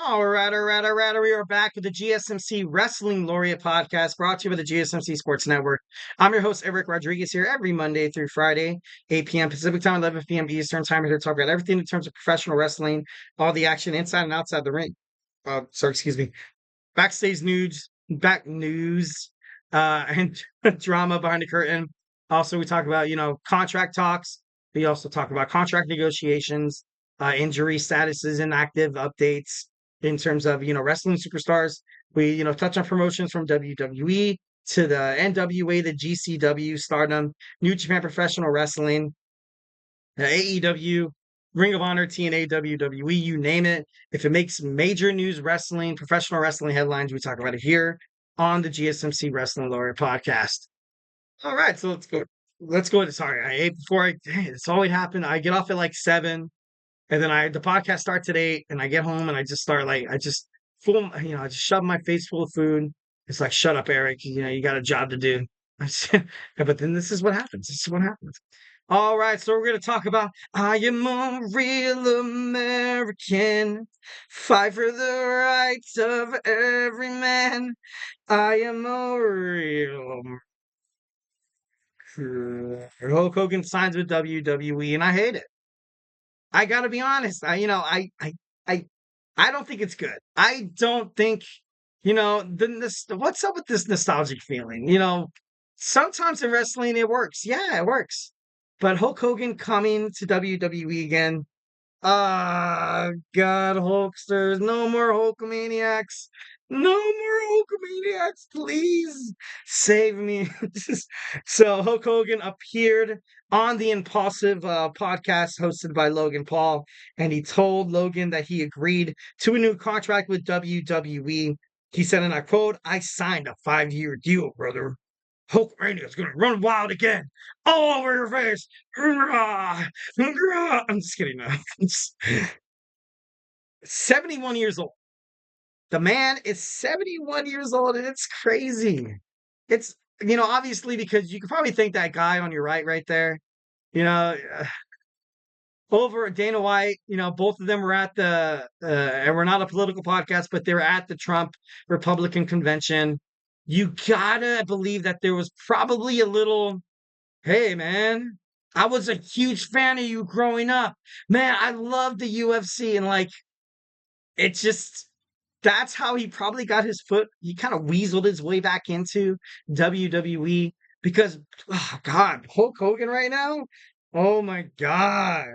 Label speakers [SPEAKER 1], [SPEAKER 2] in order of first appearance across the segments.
[SPEAKER 1] All right. We are back with the GSMC Wrestling Laureate Podcast brought to you by the GSMC Sports Network. I'm your host, Eric Rodriguez, here every Monday through Friday, 8 p.m. Pacific Time, 11 p.m. Eastern Time. We're here to talk about everything in terms of professional wrestling, all the action inside and outside the ring. Excuse me. Backstage news, and drama behind the curtain. Also, we talk about, contract talks. We also talk about contract negotiations, injury statuses and active updates in terms of, wrestling superstars. We, touch on promotions from WWE to the NWA, the GCW, Stardom, New Japan Professional Wrestling, AEW, Ring of Honor, TNA, WWE, you name it. If it makes major news wrestling, professional wrestling headlines, we talk about it here on the GSMC Wrestling Laureate Podcast. All right, so let's go. Let's go. Sorry, I ate before it's always happened. I get off at like 7, and then the podcast starts at 8, and I get home and I just start I just I just shove my face full of food. It's like, shut up, Eric. You got a job to do. But then this is what happens. This is what happens. All right, so we're going to talk about I am a real American, fight for the rights of every man. I am a real Hulk Hogan signs with WWE, and I hate it. I got to be honest. I I don't think it's good. I don't think, what's up with this nostalgic feeling? Sometimes in wrestling it works. Yeah, it works. But Hulk Hogan coming to WWE again. Ah, God, Hulksters, no more Hulkamaniacs. No more Hulkamaniacs, please save me. So Hulk Hogan appeared on the Impulsive podcast hosted by Logan Paul, and he told Logan that he agreed to a new contract with WWE. He said, and I quote, "I signed a 5-year deal, brother. Hulkamania is going to run wild again, all over your face. I'm just kidding. No. 71 years old. The man is 71 years old, and it's crazy. It's, obviously, because you could probably think that guy on your right there, you know, over Dana White, both of them were at and we're not a political podcast, but they were at the Trump Republican convention. You gotta believe that there was probably a little, hey, man, I was a huge fan of you growing up. Man, I love the UFC. And it's just, that's how he probably got his foot. He kind of weaseled his way back into WWE because, oh God, Hulk Hogan right now? Oh my God.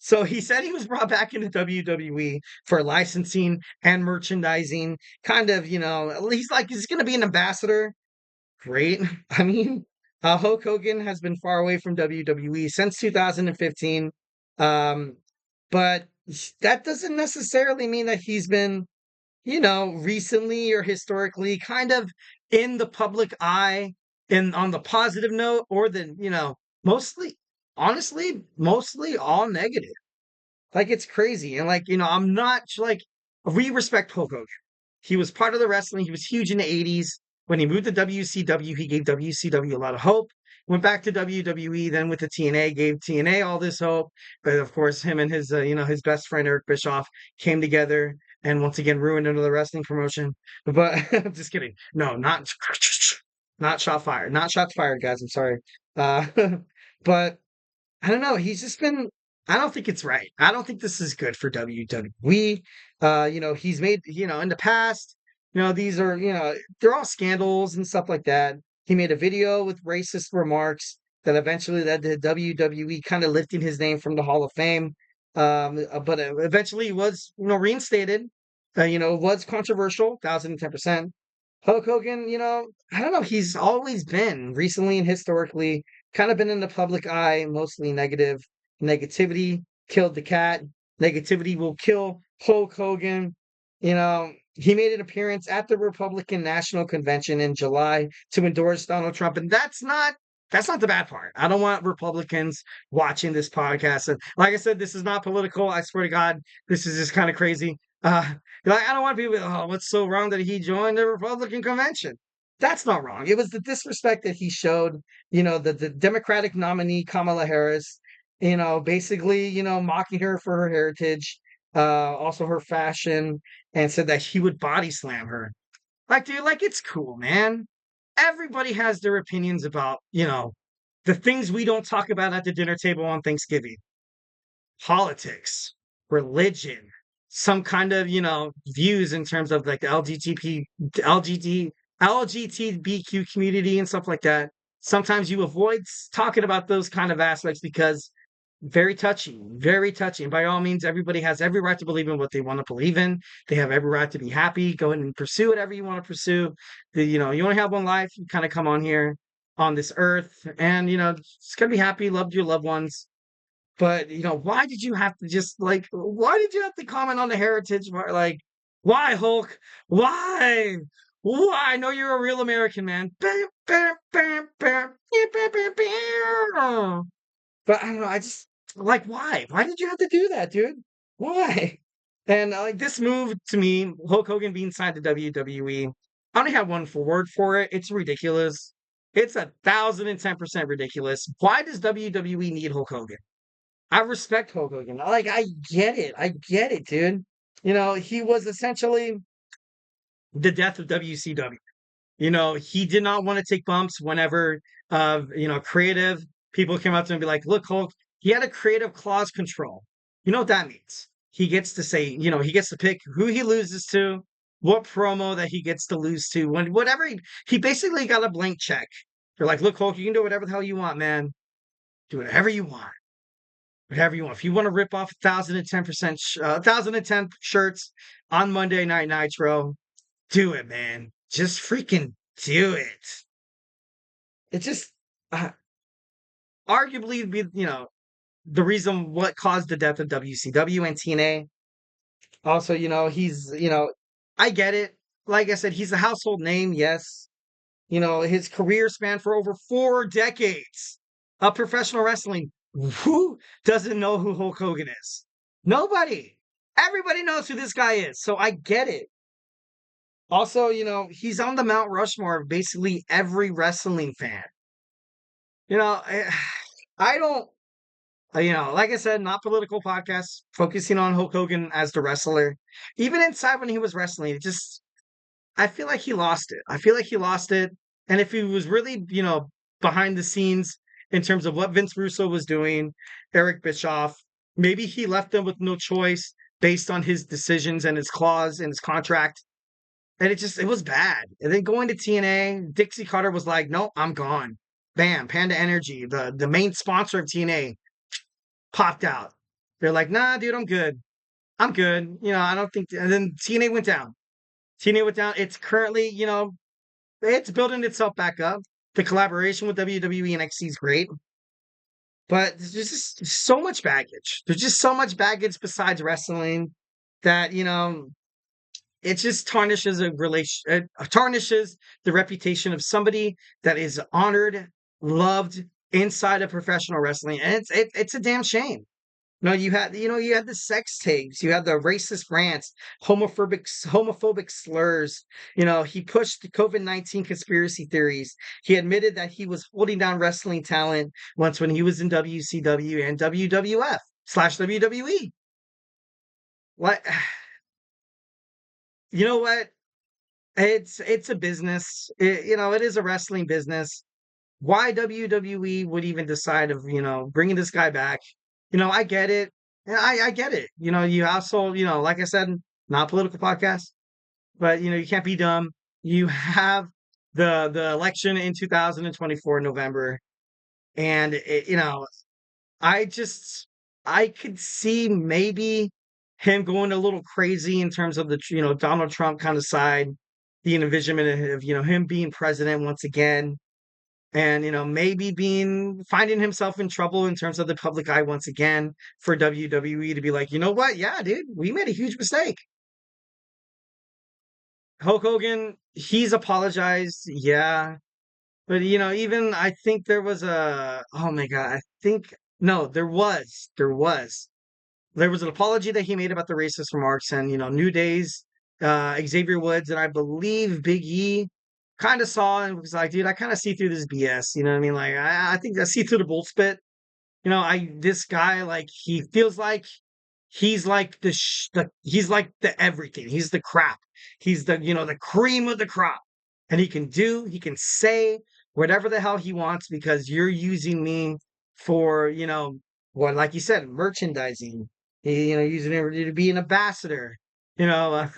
[SPEAKER 1] So he said he was brought back into WWE for licensing and merchandising. Kind of, at least he's going to be an ambassador. Great. I mean, Hulk Hogan has been far away from WWE since 2015. But that doesn't necessarily mean that he's been, recently or historically kind of in the public eye and on the positive note, or mostly, honestly, mostly all negative. It's crazy. And I'm not we respect Hulk Hogan. He was part of the wrestling. He was huge in the 80s. When he moved to WCW, he gave WCW a lot of hope. Went back to WWE, then with the TNA, gave TNA all this hope. But of course, him and his, his best friend Eric Bischoff came together and once again ruined another wrestling promotion. But I'm just kidding. No, not shot fired. Not shots fired, guys. I'm sorry. Uh, but I don't know. He's just been. I don't think it's right. I don't think this is good for WWE. He's made. In the past. These are. They're all scandals and stuff like that. He made a video with racist remarks that eventually led to WWE kind of lifting his name from the Hall of Fame. But eventually he was, reinstated. Was controversial, 1,010%. Hulk Hogan, I don't know. He's always been recently and historically kind of been in the public eye, mostly negative. Negativity killed the cat. Negativity will kill Hulk Hogan. He made an appearance at the Republican National Convention in July to endorse Donald Trump, and that's not the bad part. I don't want Republicans watching this podcast. And like I said, this is not political. I swear to God, this is just kind of crazy. I don't want people, oh, what's so wrong that he joined the Republican convention? That's not wrong. It was the disrespect that he showed, the Democratic nominee, Kamala Harris, basically, mocking her for her heritage. also her fashion, and said that he would body slam her. Like, dude, like it's cool, man. Everybody has their opinions about, the things we don't talk about at the dinner table on Thanksgiving. Politics, religion, some kind of, views in terms of like the LGBTQ community and stuff like that. Sometimes you avoid talking about those kind of aspects because very touchy, very touchy. And by all means, everybody has every right to believe in what they want to believe in. They have every right to be happy. Go ahead and pursue whatever you want to pursue. You only have one life. You kind of come on here on this earth, and just gotta be happy. Love your loved ones. But why did you have to just like? Why did you have to comment on the heritage part? Like, why Hulk? Why? Why? I know you're a real American man. But I don't know. I just like why? Why did you have to do that, dude? Why? And like this move to me, Hulk Hogan being signed to WWE. I only have one word for it. It's ridiculous. It's 1,010% ridiculous. Why does WWE need Hulk Hogan? I respect Hulk Hogan. Like I get it. I get it, dude. He was essentially the death of WCW. He did not want to take bumps whenever creative people came up to him and be like, look, Hulk, he had a creative clause control. You know what that means? He gets to say, he gets to pick who he loses to, what promo that he gets to lose to, whatever he basically got a blank check. They're like, look, Hulk, you can do whatever the hell you want, man. Do whatever you want. Whatever you want. If you want to rip off 1,010%, 1,010 shirts on Monday Night Nitro, do it, man. Just freaking do it. It just arguably be the reason what caused the death of WCW and TNA. Also, he's I get it. Like I said, he's a household name. Yes, his career spanned for over 4 decades of professional wrestling. Who doesn't know who Hulk Hogan is? Nobody. Everybody knows who this guy is. So I get it. Also, he's on the Mount Rushmore of basically every wrestling fan. You know, I, I don't, like I said, not political podcast, focusing on Hulk Hogan as the wrestler. Even inside when he was wrestling, I feel like he lost it. I feel like he lost it. And if he was really, behind the scenes in terms of what Vince Russo was doing, Eric Bischoff, maybe he left them with no choice based on his decisions and his clause in his contract. And it was bad. And then going to TNA, Dixie Carter was like, no, I'm gone. Bam, Panda Energy, the main sponsor of TNA, popped out. They're like, nah, dude, I'm good. I'm good. I don't think. And then TNA went down. TNA went down. It's currently, it's building itself back up. The collaboration with WWE and NXT is great. But there's just so much baggage. There's just so much baggage besides wrestling that, it just tarnishes tarnishes the reputation of somebody that is honored, loved inside of professional wrestling, and it's a damn shame. You had the sex tapes, you had the racist rants, homophobic slurs. He pushed the COVID-19 conspiracy theories. He admitted that he was holding down wrestling talent once when he was in WCW and WWF/WWE. What? You know what? It's a business. It is a wrestling business. Why WWE would even decide of bringing this guy back? I get it. Yeah, I get it. You also like I said, not a political podcast, but you can't be dumb. You have the election in 2024 November, and I could see maybe him going a little crazy in terms of the Donald Trump kind of side, the envisionment of him being president once again, and maybe being finding himself in trouble in terms of the public eye once again for WWE to be like, you know what, yeah, dude, we made a huge mistake. Hulk Hogan, he's apologized, yeah, but even I think there was a oh my god, I think no, there was an apology that he made about the racist remarks, and New Day's Xavier Woods and I believe Big E kind of saw and was like, dude, I kind of see through this BS. You know what I mean? Like, I think I see through the bullspit. I this guy like he feels like he's like he's like the everything. He's the crap. He's the the cream of the crop. And he can say whatever the hell he wants because you're using me for, what like you said, merchandising. Using it to be an ambassador. You know,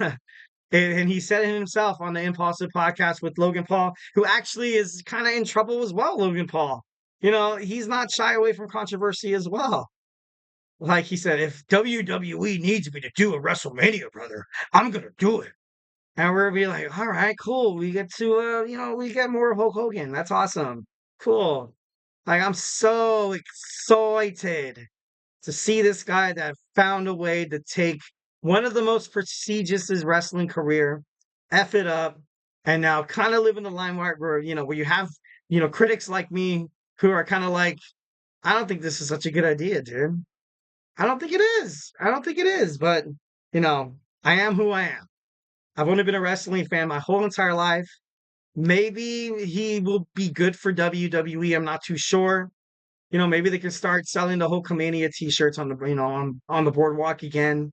[SPEAKER 1] and he said it himself on the Impulsive podcast with Logan Paul, who actually is kind of in trouble as well, Logan Paul. He's not shy away from controversy as well. Like he said, if WWE needs me to do a WrestleMania, brother, I'm gonna do it. And we're gonna be like, all right, cool. We get to we get more Hulk Hogan. That's awesome. Cool. Like I'm so excited to see this guy that found a way to take one of the most prestigious wrestling career, F it up, and now kind of live in the limelight where, where you have, critics like me who are kind of like, I don't think this is such a good idea, dude. I don't think it is. I don't think it is, but you know, I am who I am. I've only been a wrestling fan my whole entire life. Maybe he will be good for WWE. I'm not too sure. Maybe they can start selling the Hulkamania t-shirts on the on the boardwalk again.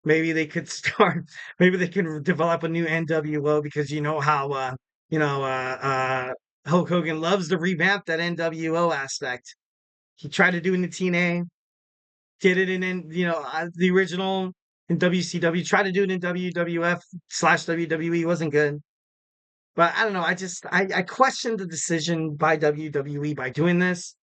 [SPEAKER 1] Maybe they could start. Maybe they can develop a new NWO because you know how you know Hulk Hogan loves to revamp that NWO aspect. He tried to do it in the TNA, did it in the original in WCW. Tried to do it in WWF/WWE. Wasn't good. But I don't know. I questioned the decision by WWE by doing this.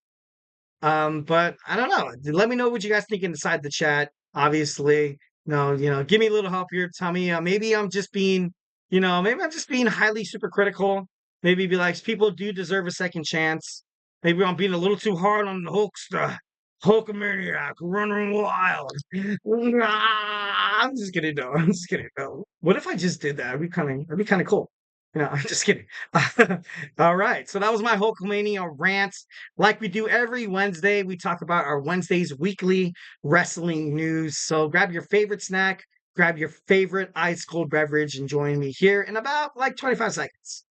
[SPEAKER 1] But I don't know. Let me know what you guys think inside the chat. Obviously, no, give me a little help here. Tell me, maybe I'm just being, maybe I'm just being highly super critical. Maybe be like, people do deserve a second chance. Maybe I'm being a little too hard on the Hulkster. Hulkamaniac running wild. I'm just kidding. No, I'm just kidding. No. What if I just did that? It'd be kind of cool. I'm just kidding. All right. So that was my Hulkamania rant. Like we do every Wednesday, we talk about our Wednesday's weekly wrestling news. So grab your favorite snack, grab your favorite ice cold beverage, and join me here in about like 25 seconds.